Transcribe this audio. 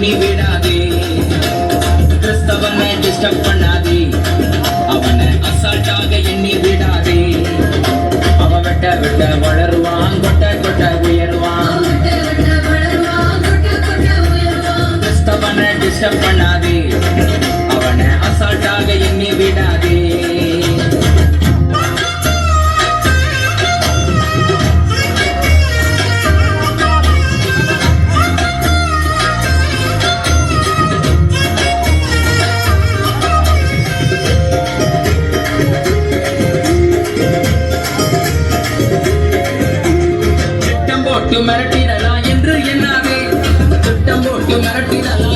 எண்ணி விடாதே கிறிஸ்தவனை டிஸ்டர்ப் பண்ணாதே அவனை அசால்ட்டாக எண்ணி விடாதே அவன் வெட்ட வெட்ட வளருவான் கொட்ட கொட்ட உயருவான் கிறிஸ்தவனை டிஸ்டர்ப் பண்ணாதே அவனை அசால்ட்டாக எண்ணி விடாதே மிரட்டிடலாம் என்று எண்ணாதே திட்டம் போட்டு மிரட்டிடலாம்